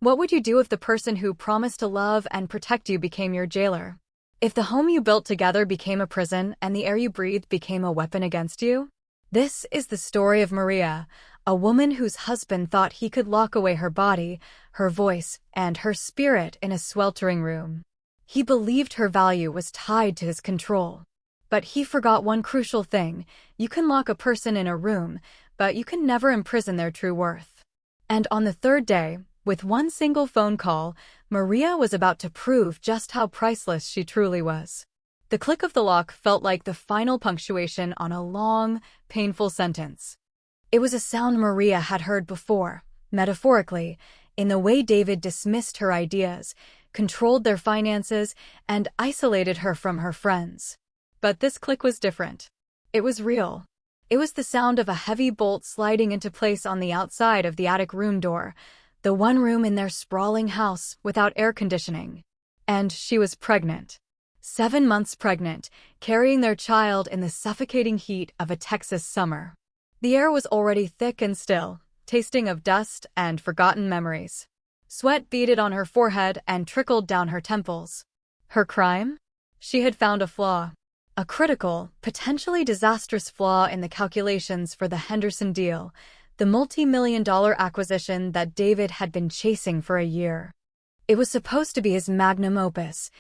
What would you do if the person who promised to love and protect you became your jailer? If the home you built together became a prison and the air you breathed became a weapon against you? This is the story of Maria, a woman whose husband thought he could lock away her body, her voice, and her spirit in a sweltering room. He believed her value was tied to his control. But he forgot one crucial thing: you can lock a person in a room, but you can never imprison their true worth. And on the third day, with one single phone call, Maria was about to prove just how priceless she truly was. The click of the lock felt like the final punctuation on a long, painful sentence. It was a sound Maria had heard before, metaphorically, in the way David dismissed her ideas, controlled their finances, and isolated her from her friends. But this click was different. It was real. It was the sound of a heavy bolt sliding into place on the outside of the attic room door, the one room in their sprawling house without air conditioning. And she was pregnant. 7 months pregnant, carrying their child in the suffocating heat of a Texas summer. The air was already thick and still, tasting of dust and forgotten memories. Sweat beaded on her forehead and trickled down her temples. Her crime? She had found a flaw. A critical, potentially disastrous flaw in the calculations for the Henderson deal, the multi-million-dollar acquisition that David had been chasing for a year. It was supposed to be his magnum opus,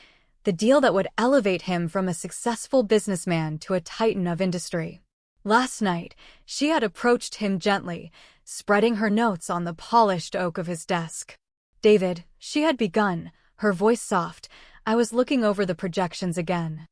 the deal that would elevate him from a successful businessman to a titan of industry. Last night, she had approached him gently, spreading her notes on the polished oak of his desk. "David," she had begun, her voice soft, "I was looking over the projections again.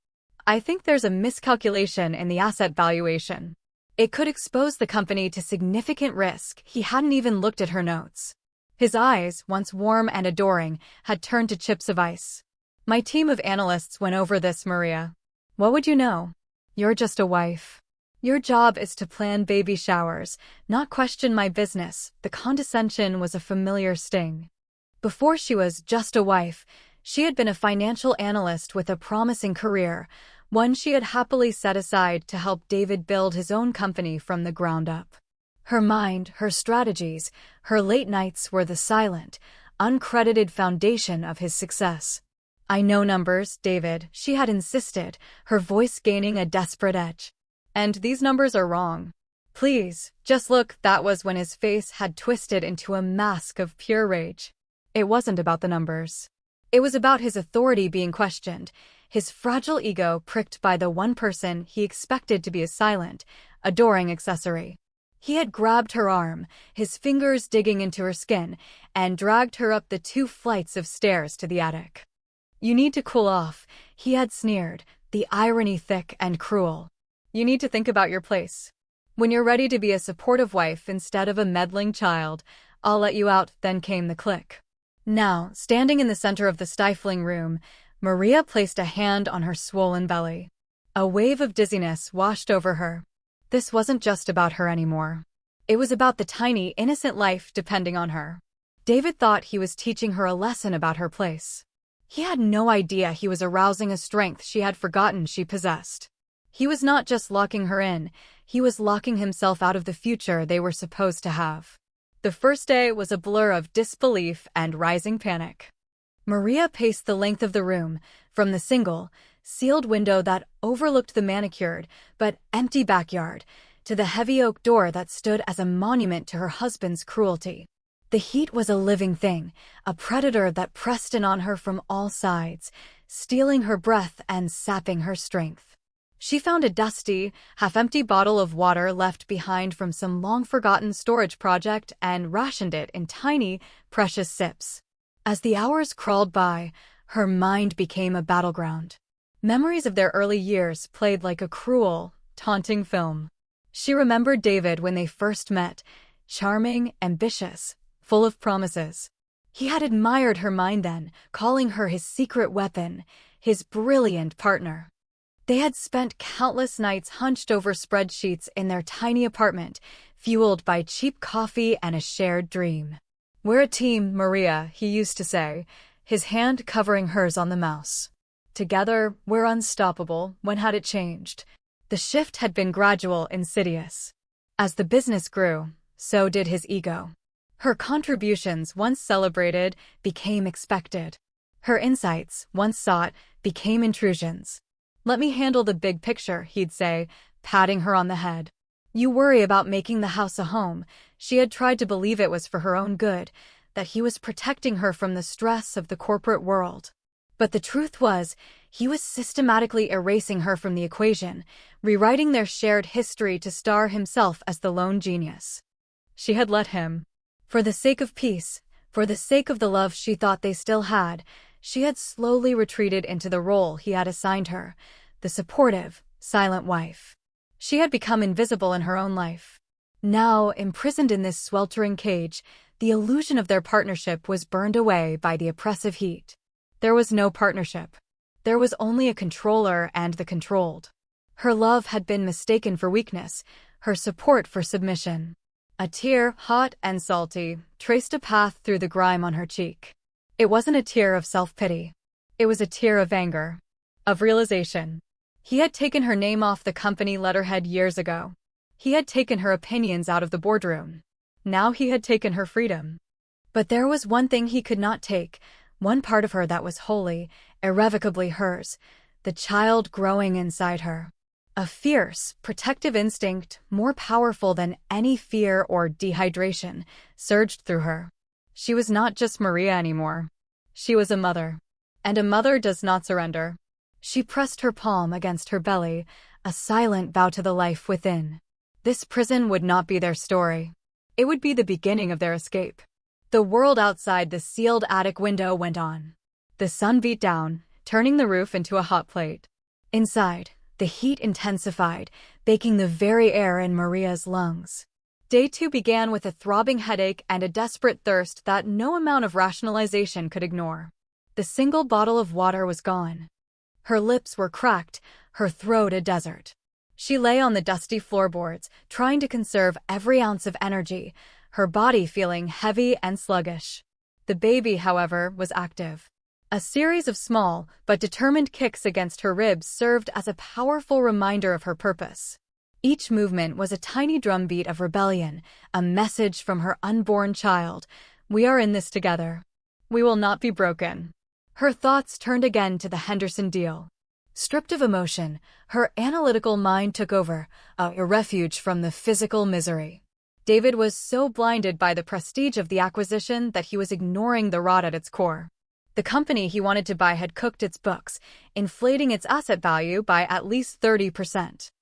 I think there's a miscalculation in the asset valuation. It could expose the company to significant risk." He hadn't even looked at her notes. His eyes, once warm and adoring, had turned to chips of ice. "My team of analysts went over this, Maria. What would you know? You're just a wife. Your job is to plan baby showers, not question my business." The condescension was a familiar sting. Before she was just a wife, she had been a financial analyst with a promising career, one she had happily set aside to help David build his own company from the ground up. Her mind, her strategies, her late nights were the silent, uncredited foundation of his success. "I know numbers, David," she had insisted, her voice gaining a desperate edge. "And these numbers are wrong. Please, just look." That was when his face had twisted into a mask of pure rage. It wasn't about the numbers. It was about his authority being questioned, his fragile ego pricked by the one person he expected to be a silent, adoring accessory. He had grabbed her arm, his fingers digging into her skin, and dragged her up the 2 flights of stairs to the attic. "You need to cool off," he had sneered, the irony thick and cruel. "You need to think about your place. When you're ready to be a supportive wife instead of a meddling child, I'll let you out." Then came the click. Now, standing in the center of the stifling room, Maria placed a hand on her swollen belly. A wave of dizziness washed over her. This wasn't just about her anymore. It was about the tiny, innocent life depending on her. David thought he was teaching her a lesson about her place. He had no idea he was arousing a strength she had forgotten she possessed. He was not just locking her in, he was locking himself out of the future they were supposed to have. The first day was a blur of disbelief and rising panic. Maria paced the length of the room, from the single, sealed window that overlooked the manicured but empty backyard, to the heavy oak door that stood as a monument to her husband's cruelty. The heat was a living thing, a predator that pressed in on her from all sides, stealing her breath and sapping her strength. She found a dusty, half-empty bottle of water left behind from some long-forgotten storage project and rationed it in tiny, precious sips. As the hours crawled by, her mind became a battleground. Memories of their early years played like a cruel, taunting film. She remembered David when they first met, charming, ambitious, full of promises. He had admired her mind then, calling her his secret weapon, his brilliant partner. They had spent countless nights hunched over spreadsheets in their tiny apartment, fueled by cheap coffee and a shared dream. "We're a team, Maria," he used to say, his hand covering hers on the mouse. "Together, we're unstoppable." When had it changed? The shift had been gradual, insidious. As the business grew, so did his ego. Her contributions, once celebrated, became expected. Her insights, once sought, became intrusions. "Let me handle the big picture," he'd say, patting her on the head. "You worry about making the house a home." She had tried to believe it was for her own good, that he was protecting her from the stress of the corporate world. But the truth was, he was systematically erasing her from the equation, rewriting their shared history to star himself as the lone genius. She had let him. For the sake of peace, for the sake of the love she thought they still had, she had slowly retreated into the role he had assigned her, the supportive, silent wife. She had become invisible in her own life. Now, imprisoned in this sweltering cage, the illusion of their partnership was burned away by the oppressive heat. There was no partnership. There was only a controller and the controlled. Her love had been mistaken for weakness, her support for submission. A tear, hot and salty, traced a path through the grime on her cheek. It wasn't a tear of self-pity. It was a tear of anger, of realization. He had taken her name off the company letterhead years ago. He had taken her opinions out of the boardroom. Now he had taken her freedom. But there was one thing he could not take, one part of her that was wholly, irrevocably hers, the child growing inside her. A fierce, protective instinct, more powerful than any fear or dehydration, surged through her. She was not just Maria anymore. She was a mother. And a mother does not surrender. She pressed her palm against her belly, a silent vow to the life within. This prison would not be their story. It would be the beginning of their escape. The world outside the sealed attic window went on. The sun beat down, turning the roof into a hot plate. Inside, the heat intensified, baking the very air in Maria's lungs. Day 2 began with a throbbing headache and a desperate thirst that no amount of rationalization could ignore. The single bottle of water was gone. Her lips were cracked, her throat a desert. She lay on the dusty floorboards, trying to conserve every ounce of energy, her body feeling heavy and sluggish. The baby, however, was active. A series of small but determined kicks against her ribs served as a powerful reminder of her purpose. Each movement was a tiny drumbeat of rebellion, a message from her unborn child. "We are in this together. We will not be broken." Her thoughts turned again to the Henderson deal. Stripped of emotion, her analytical mind took over, a refuge from the physical misery. David was so blinded by the prestige of the acquisition that he was ignoring the rot at its core. The company he wanted to buy had cooked its books, inflating its asset value by at least 30%.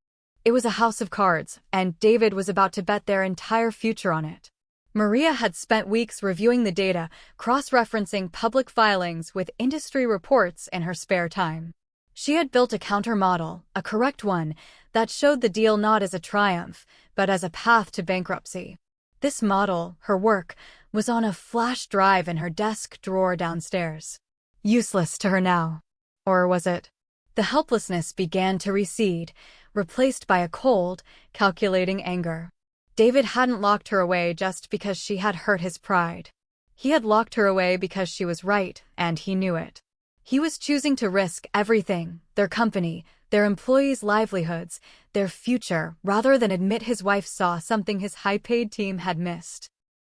It was a house of cards, and David was about to bet their entire future on it. Maria had spent weeks reviewing the data, cross-referencing public filings with industry reports in her spare time. She had built a counter-model, a correct one, that showed the deal not as a triumph, but as a path to bankruptcy. This model, her work, was on a flash drive in her desk drawer downstairs. Useless to her now. Or was it? The helplessness began to recede, replaced by a cold, calculating anger. David hadn't locked her away just because she had hurt his pride. He had locked her away because she was right, and he knew it. He was choosing to risk everything, their company, their employees' livelihoods, their future, rather than admit his wife saw something his high-paid team had missed.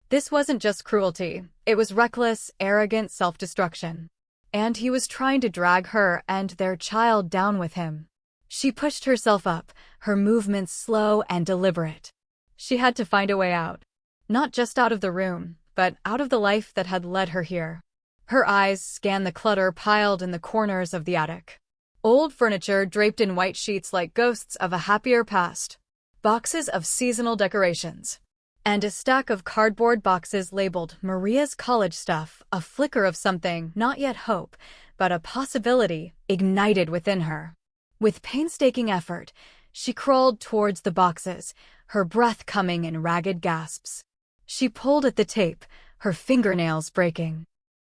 This wasn't just cruelty, it was reckless, arrogant self-destruction. And he was trying to drag her and their child down with him. She pushed herself up, her movements slow and deliberate. She had to find a way out. Not just out of the room, but out of the life that had led her here. Her eyes scanned the clutter piled in the corners of the attic. Old furniture draped in white sheets like ghosts of a happier past. Boxes of seasonal decorations. And a stack of cardboard boxes labeled Maria's college stuff, a flicker of something, not yet hope, but a possibility, ignited within her. With painstaking effort, she crawled towards the boxes, her breath coming in ragged gasps. She pulled at the tape, her fingernails breaking.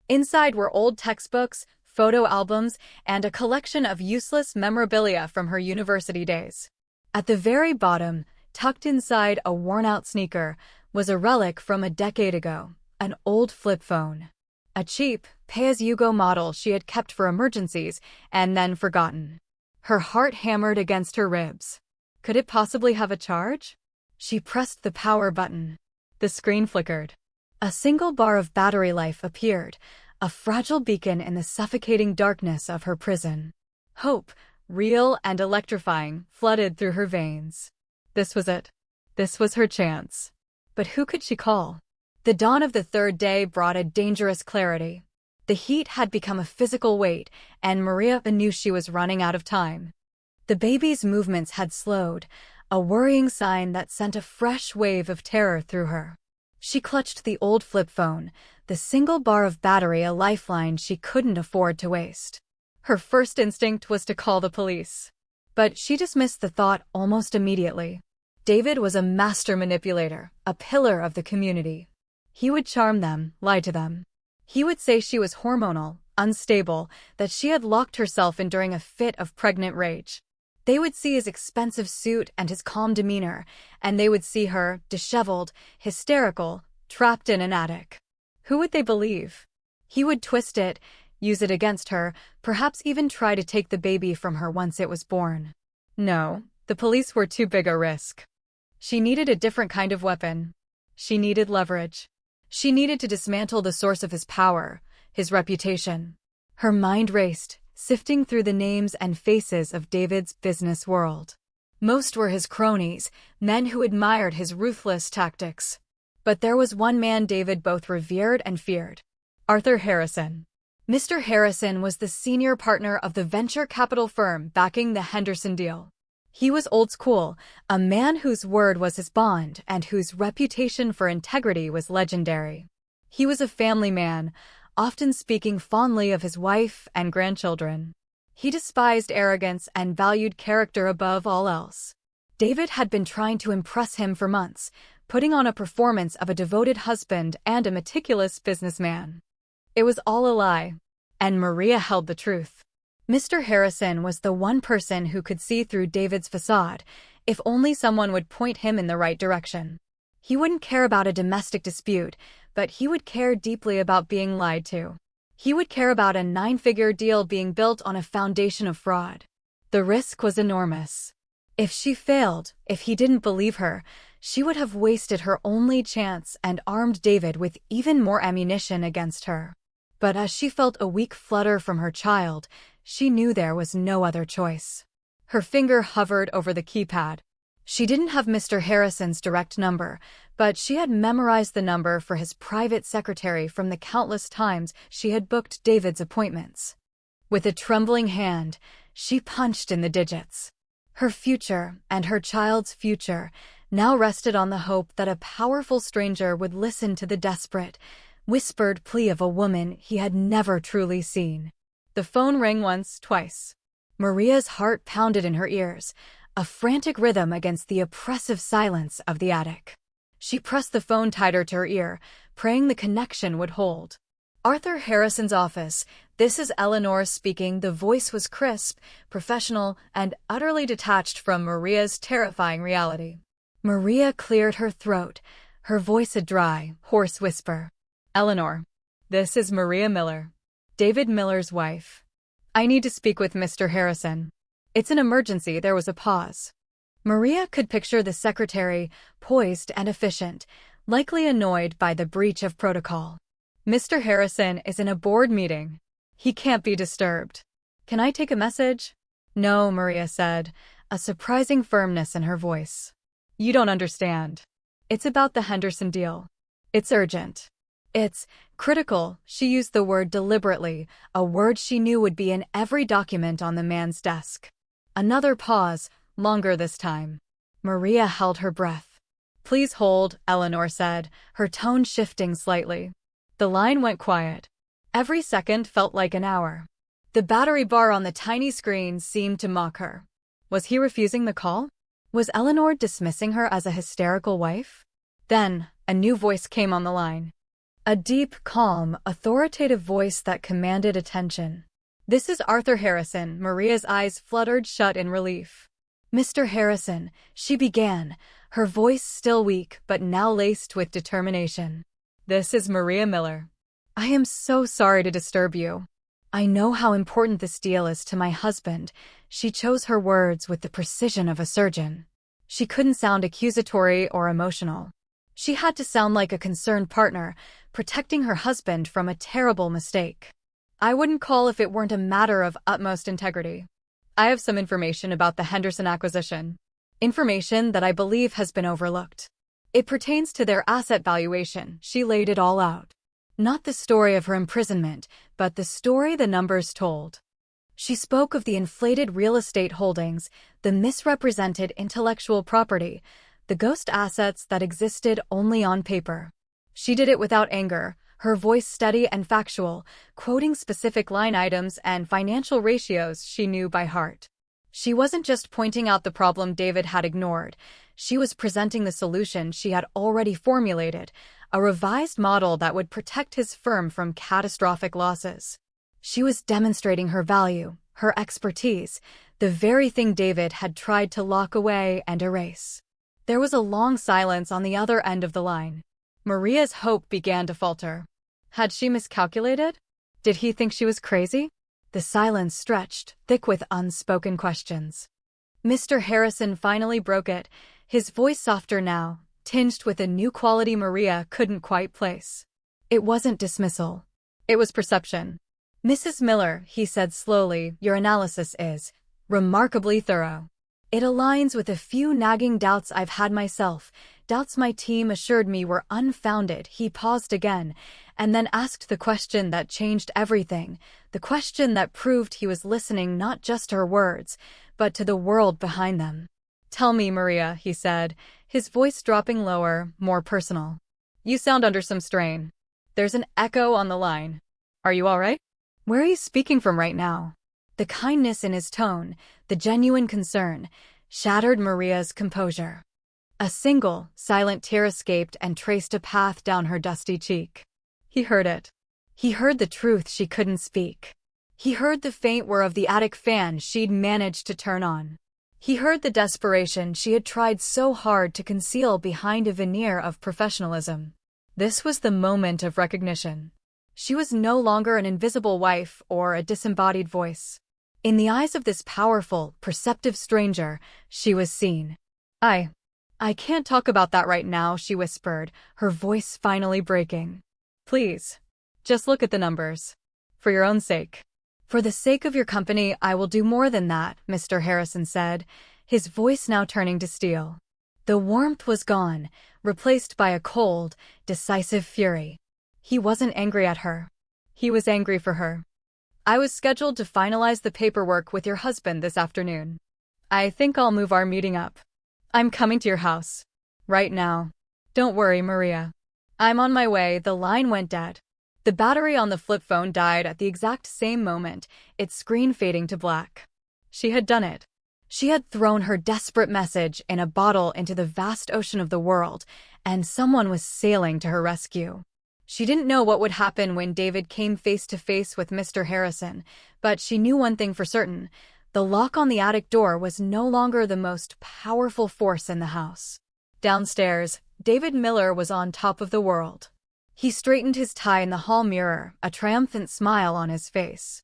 Inside were old textbooks, photo albums, and a collection of useless memorabilia from her university days. At the very bottom, tucked inside a worn-out sneaker, was a relic from a decade ago, an old flip phone. A cheap, pay-as-you-go model she had kept for emergencies and then forgotten. Her heart hammered against her ribs. Could it possibly have a charge? She pressed the power button. The screen flickered. A single bar of battery life appeared, a fragile beacon in the suffocating darkness of her prison. Hope, real and electrifying, flooded through her veins. This was it. This was her chance. But who could she call? The dawn of the third day brought a dangerous clarity. The heat had become a physical weight, and Maria knew she was running out of time. The baby's movements had slowed, a worrying sign that sent a fresh wave of terror through her. She clutched the old flip phone, the single bar of battery a lifeline she couldn't afford to waste. Her first instinct was to call the police. But she dismissed the thought almost immediately. David was a master manipulator, a pillar of the community. He would charm them, lie to them. He would say she was hormonal, unstable, that she had locked herself in during a fit of pregnant rage. They would see his expensive suit and his calm demeanor, and they would see her, disheveled, hysterical, trapped in an attic. Who would they believe? He would twist it, use it against her, perhaps even try to take the baby from her once it was born. No, the police were too big a risk. She needed a different kind of weapon. She needed leverage. She needed to dismantle the source of his power, his reputation. Her mind raced, sifting through the names and faces of David's business world. Most were his cronies, men who admired his ruthless tactics. But there was one man David both revered and feared: Arthur Harrison. Mr. Harrison was the senior partner of the venture capital firm backing the Henderson deal. He was old school, a man whose word was his bond and whose reputation for integrity was legendary. He was a family man, often speaking fondly of his wife and grandchildren. He despised arrogance and valued character above all else. David had been trying to impress him for months, putting on a performance of a devoted husband and a meticulous businessman. It was all a lie, and Maria held the truth. Mr. Harrison was the one person who could see through David's facade, if only someone would point him in the right direction. He wouldn't care about a domestic dispute, but he would care deeply about being lied to. He would care about a 9-figure deal being built on a foundation of fraud. The risk was enormous. If she failed, if he didn't believe her, she would have wasted her only chance and armed David with even more ammunition against her. But as she felt a weak flutter from her child, she knew there was no other choice. Her finger hovered over the keypad. She didn't have Mr. Harrison's direct number, but she had memorized the number for his private secretary from the countless times she had booked David's appointments. With a trembling hand, she punched in the digits. Her future, and her child's future, now rested on the hope that a powerful stranger would listen to the desperate, whispered plea of a woman he had never truly seen. The phone rang once, twice. Maria's heart pounded in her ears, a frantic rhythm against the oppressive silence of the attic. She pressed the phone tighter to her ear, praying the connection would hold. Arthur Harrison's office. This is Eleanor speaking. The voice was crisp, professional, and utterly detached from Maria's terrifying reality. Maria cleared her throat, her voice a dry, hoarse whisper. Eleanor, this is Maria Miller, David Miller's wife. I need to speak with Mr. Harrison. It's an emergency. There was a pause. Maria could picture the secretary, poised and efficient, likely annoyed by the breach of protocol. Mr. Harrison is in a board meeting. He can't be disturbed. Can I take a message? No, Maria said, a surprising firmness in her voice. You don't understand. It's about the Henderson deal. It's urgent. It's critical. She used the word deliberately, a word she knew would be in every document on the man's desk. Another pause, longer this time. Maria held her breath. Please hold, Eleanor said, her tone shifting slightly. The line went quiet. Every second felt like an hour. The battery bar on the tiny screen seemed to mock her. Was he refusing the call? Was Eleanor dismissing her as a hysterical wife? Then, a new voice came on the line. A deep, calm, authoritative voice that commanded attention. This is Arthur Harrison. Maria's eyes fluttered shut in relief. Mr. Harrison, she began, her voice still weak but now laced with determination. This is Maria Miller. I am so sorry to disturb you. I know how important this deal is to my husband. She chose her words with the precision of a surgeon. She couldn't sound accusatory or emotional. She had to sound like a concerned partner, protecting her husband from a terrible mistake. I wouldn't call if it weren't a matter of utmost integrity. I have some information about the Henderson acquisition. Information that I believe has been overlooked. It pertains to their asset valuation. She laid it all out. Not the story of her imprisonment, but the story the numbers told. She spoke of the inflated real estate holdings, the misrepresented intellectual property, the ghost assets that existed only on paper. She did it without anger, her voice steady and factual, quoting specific line items and financial ratios she knew by heart. She wasn't just pointing out the problem David had ignored. She was presenting the solution she had already formulated, a revised model that would protect his firm from catastrophic losses. She was demonstrating her value, her expertise, the very thing David had tried to lock away and erase. There was a long silence on the other end of the line. Maria's hope began to falter. Had she miscalculated? Did he think she was crazy? The silence stretched, thick with unspoken questions. Mr. Harrison finally broke it, his voice softer now, tinged with a new quality Maria couldn't quite place. It wasn't dismissal. It was perception. "Mrs. Miller," he said slowly, "your analysis is remarkably thorough. It aligns with a few nagging doubts I've had myself, doubts my team assured me were unfounded." He paused again, and then asked the question that changed everything, the question that proved he was listening not just to her words, but to the world behind them. "Tell me, Maria," he said, his voice dropping lower, more personal. "You sound under some strain. There's an echo on the line. Are you all right? Where are you speaking from right now?" The kindness in his tone, the genuine concern, shattered Maria's composure. A single, silent tear escaped and traced a path down her dusty cheek. He heard it. He heard the truth she couldn't speak. He heard the faint whir of the attic fan she'd managed to turn on. He heard the desperation she had tried so hard to conceal behind a veneer of professionalism. This was the moment of recognition. She was no longer an invisible wife or a disembodied voice. In the eyes of this powerful, perceptive stranger, she was seen. I can't talk about that right now," she whispered, her voice finally breaking. "Please, just look at the numbers. For your own sake. For the sake of your company, I will do more than that," Mr. Harrison said, his voice now turning to steel. The warmth was gone, replaced by a cold, decisive fury. He wasn't angry at her. He was angry for her. "I was scheduled to finalize the paperwork with your husband this afternoon. I think I'll move our meeting up. I'm coming to your house. Right now. Don't worry, Maria. I'm on my way." The line went dead. The battery on the flip phone died at the exact same moment, its screen fading to black. She had done it. She had thrown her desperate message in a bottle into the vast ocean of the world, and someone was sailing to her rescue. She didn't know what would happen when David came face to face with Mr. Harrison, but she knew one thing for certain. The lock on the attic door was no longer the most powerful force in the house. Downstairs, David Miller was on top of the world. He straightened his tie in the hall mirror, a triumphant smile on his face.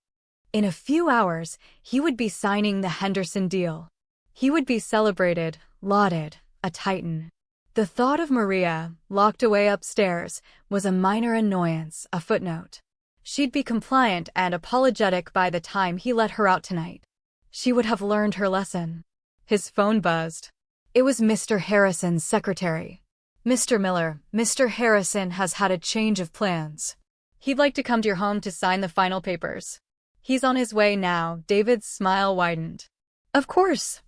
In a few hours, he would be signing the Henderson deal. He would be celebrated, lauded, a titan. The thought of Maria, locked away upstairs, was a minor annoyance, a footnote. She'd be compliant and apologetic by the time he let her out tonight. She would have learned her lesson. His phone buzzed. It was Mr. Harrison's secretary. "Mr. Miller, Mr. Harrison has had a change of plans. He'd like to come to your home to sign the final papers. He's on his way now." David's smile widened. Of course.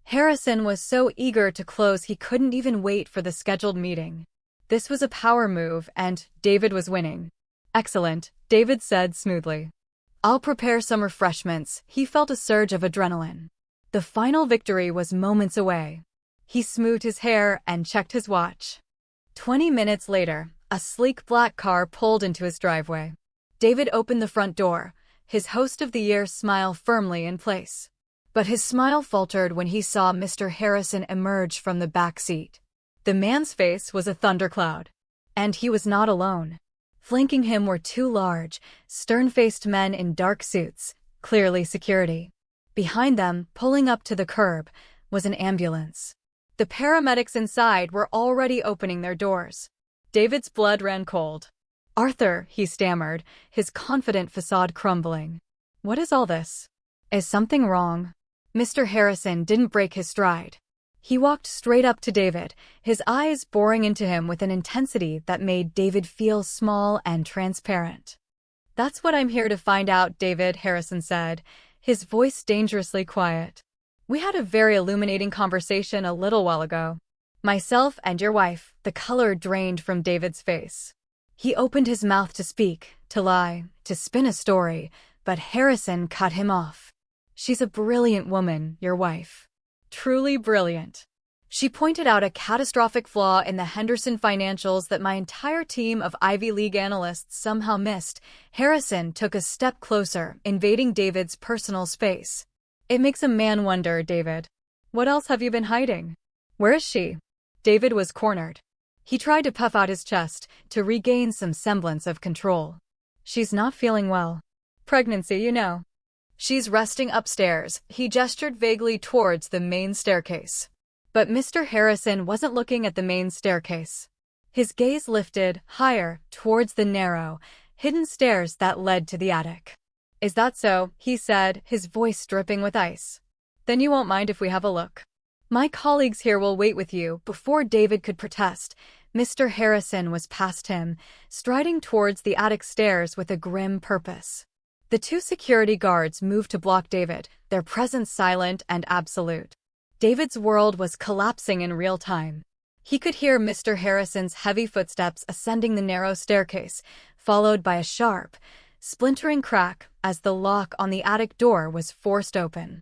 Harrison was so eager to close he couldn't even wait for the scheduled meeting. This was a power move, and David was winning. "Excellent," David said smoothly. "I'll prepare some refreshments." He felt a surge of adrenaline. The final victory was moments away. He smoothed his hair and checked his watch. 20 minutes later, a sleek black car pulled into his driveway. David opened the front door, his host of the year smile firmly in place. But his smile faltered when he saw Mr. Harrison emerge from the back seat. The man's face was a thundercloud. And he was not alone. Flanking him were two large, stern-faced men in dark suits, clearly security. Behind them, pulling up to the curb, was an ambulance. The paramedics inside were already opening their doors. David's blood ran cold. "Arthur," he stammered, his confident facade crumbling. "What is all this? Is something wrong?" Mr. Harrison didn't break his stride. He walked straight up to David, his eyes boring into him with an intensity that made David feel small and transparent. "That's what I'm here to find out," David, Harrison said, his voice dangerously quiet. "We had a very illuminating conversation a little while ago. Myself and your wife." The color drained from David's face. He opened his mouth to speak, to lie, to spin a story, but Harrison cut him off. "She's a brilliant woman, your wife. Truly brilliant. She pointed out a catastrophic flaw in the Henderson financials that my entire team of Ivy League analysts somehow missed." Harrison took a step closer, invading David's personal space. "It makes a man wonder, David. What else have you been hiding? Where is she?" David was cornered. He tried to puff out his chest to regain some semblance of control. "She's not feeling well. Pregnancy, you know. She's resting upstairs." He gestured vaguely towards the main staircase. But Mr. Harrison wasn't looking at the main staircase. His gaze lifted higher towards the narrow, hidden stairs that led to the attic. "Is that so?" he said, his voice dripping with ice. "Then you won't mind if we have a look. My colleagues here will wait with you." Before David could protest, Mr. Harrison was past him, striding towards the attic stairs with a grim purpose. The two security guards moved to block David, their presence silent and absolute. David's world was collapsing in real time. He could hear Mr. Harrison's heavy footsteps ascending the narrow staircase, followed by a sharp, splintering crack as the lock on the attic door was forced open.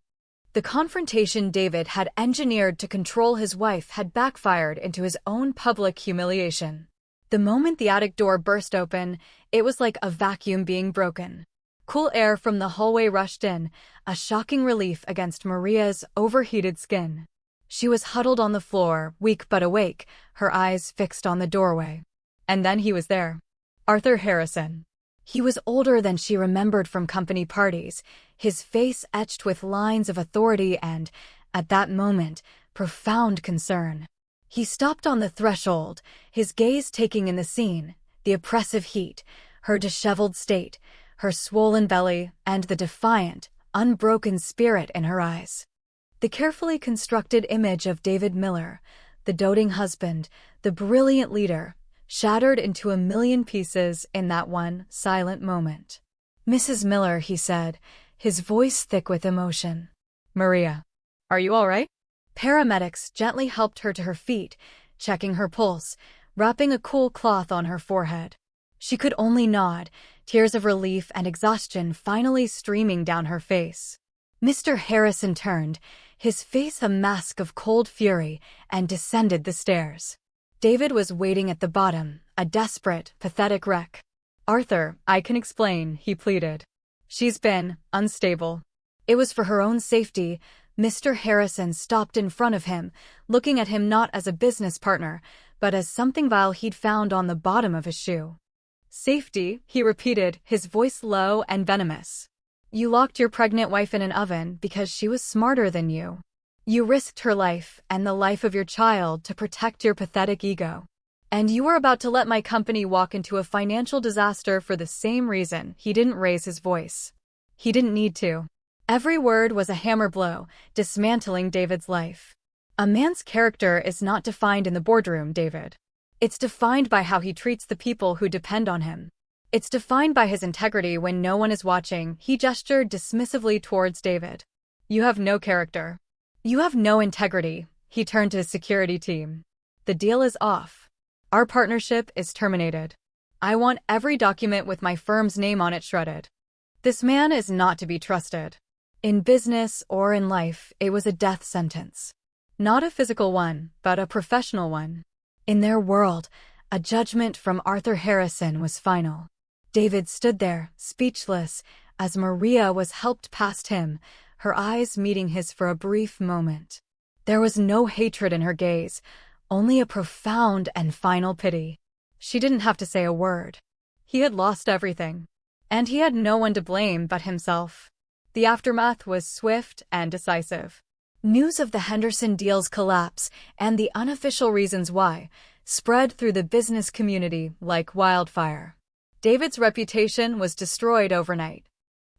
The confrontation David had engineered to control his wife had backfired into his own public humiliation. The moment the attic door burst open, it was like a vacuum being broken. Cool air from the hallway rushed in, a shocking relief against Maria's overheated skin. She was huddled on the floor, weak but awake, her eyes fixed on the doorway. And then he was there. Arthur Harrison. He was older than she remembered from company parties, his face etched with lines of authority and, at that moment, profound concern. He stopped on the threshold, his gaze taking in the scene, the oppressive heat, her disheveled state, her swollen belly, and the defiant, unbroken spirit in her eyes. The carefully constructed image of David Miller, the doting husband, the brilliant leader, shattered into a million pieces in that one silent moment. "Mrs. Miller," he said, his voice thick with emotion. "Maria, are you all right?" Paramedics gently helped her to her feet, checking her pulse, wrapping a cool cloth on her forehead. She could only nod, tears of relief and exhaustion finally streaming down her face. Mr. Harrison turned, his face a mask of cold fury, and descended the stairs. David was waiting at the bottom, a desperate, pathetic wreck. "Arthur, I can explain," he pleaded. "She's been unstable." It was for her own safety. Mr. Harrison stopped in front of him, looking at him not as a business partner, but as something vile he'd found on the bottom of his shoe. "Safety," he repeated, his voice low and venomous. "You locked your pregnant wife in an oven because she was smarter than you. You risked her life and the life of your child to protect your pathetic ego. And you were about to let my company walk into a financial disaster for the same reason." He didn't raise his voice. He didn't need to. Every word was a hammer blow, dismantling David's life. A man's character is not defined in the boardroom, David. It's defined by how he treats the people who depend on him. It's defined by his integrity when no one is watching. He gestured dismissively towards David. "You have no character. You have no integrity." He turned to his security team. "The deal is off. Our partnership is terminated. I want every document with my firm's name on it shredded. This man is not to be trusted. In business or in life, it was a death sentence. Not a physical one, but a professional one. In their world, a judgment from Arthur Harrison was final." David stood there, speechless, as Maria was helped past him, her eyes meeting his for a brief moment. There was no hatred in her gaze, only a profound and final pity. She didn't have to say a word. He had lost everything. And he had no one to blame but himself. The aftermath was swift and decisive. News of the Henderson deal's collapse and the unofficial reasons why spread through the business community like wildfire. David's reputation was destroyed overnight.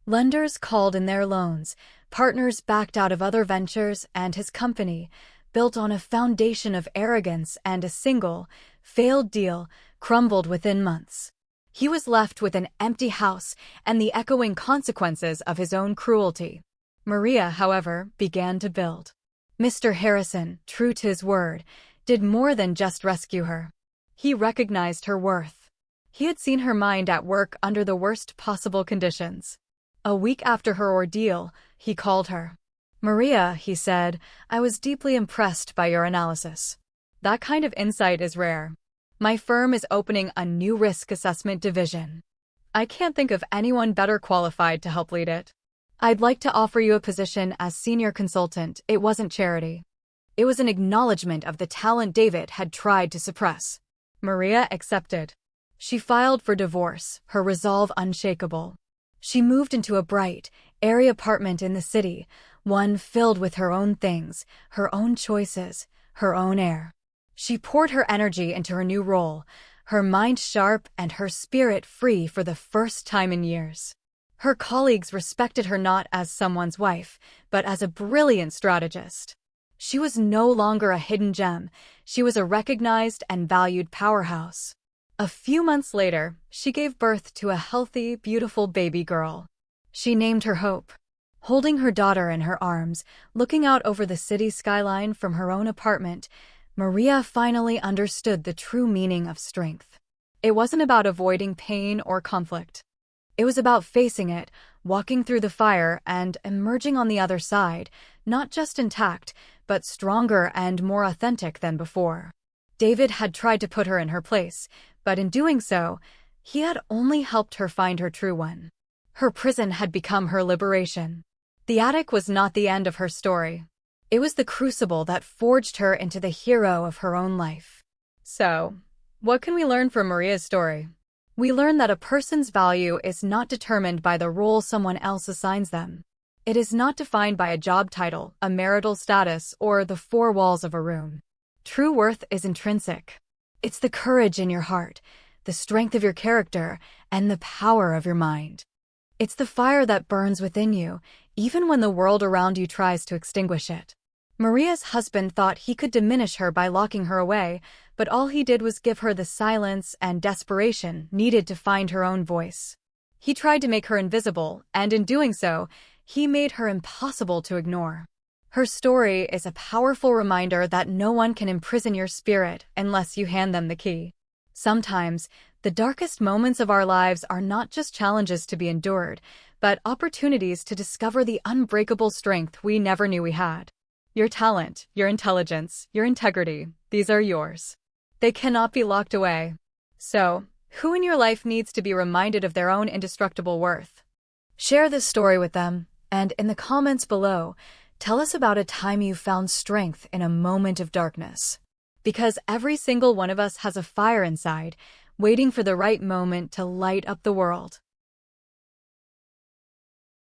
Lenders called in their loans, partners backed out of other ventures, and his company, built on a foundation of arrogance and a single, failed deal, crumbled within months. He was left with an empty house and the echoing consequences of his own cruelty. Maria, however, began to build. Mr. Harrison, true to his word, did more than just rescue her. He recognized her worth. He had seen her mind at work under the worst possible conditions. A week after her ordeal, he called her. "Maria," he said, "I was deeply impressed by your analysis. That kind of insight is rare. My firm is opening a new risk assessment division. I can't think of anyone better qualified to help lead it. I'd like to offer you a position as senior consultant." It wasn't charity. It was an acknowledgement of the talent David had tried to suppress. Maria accepted. She filed for divorce, her resolve unshakable. She moved into a bright, airy apartment in the city, one filled with her own things, her own choices, her own air. She poured her energy into her new role, her mind sharp and her spirit free for the first time in years. Her colleagues respected her not as someone's wife, but as a brilliant strategist. She was no longer a hidden gem, she was a recognized and valued powerhouse. A few months later, she gave birth to a healthy, beautiful baby girl. She named her Hope. Holding her daughter in her arms, looking out over the city skyline from her own apartment, Maria finally understood the true meaning of strength. It wasn't about avoiding pain or conflict. It was about facing it, walking through the fire, and emerging on the other side, not just intact, but stronger and more authentic than before. David had tried to put her in her place, but in doing so, he had only helped her find her true one. Her prison had become her liberation. The attic was not the end of her story. It was the crucible that forged her into the hero of her own life. So, what can we learn from Maria's story? We learn that a person's value is not determined by the role someone else assigns them. It is not defined by a job title, a marital status, or the four walls of a room. True worth is intrinsic. It's the courage in your heart, the strength of your character, and the power of your mind. It's the fire that burns within you, even when the world around you tries to extinguish it. Maria's husband thought he could diminish her by locking her away, but all he did was give her the silence and desperation needed to find her own voice. He tried to make her invisible, and in doing so, he made her impossible to ignore. Her story is a powerful reminder that no one can imprison your spirit unless you hand them the key. Sometimes, the darkest moments of our lives are not just challenges to be endured, but opportunities to discover the unbreakable strength we never knew we had. Your talent, your intelligence, your integrity, these are yours. They cannot be locked away. So, who in your life needs to be reminded of their own indestructible worth? Share this story with them, and in the comments below, tell us about a time you found strength in a moment of darkness. Because every single one of us has a fire inside, waiting for the right moment to light up the world.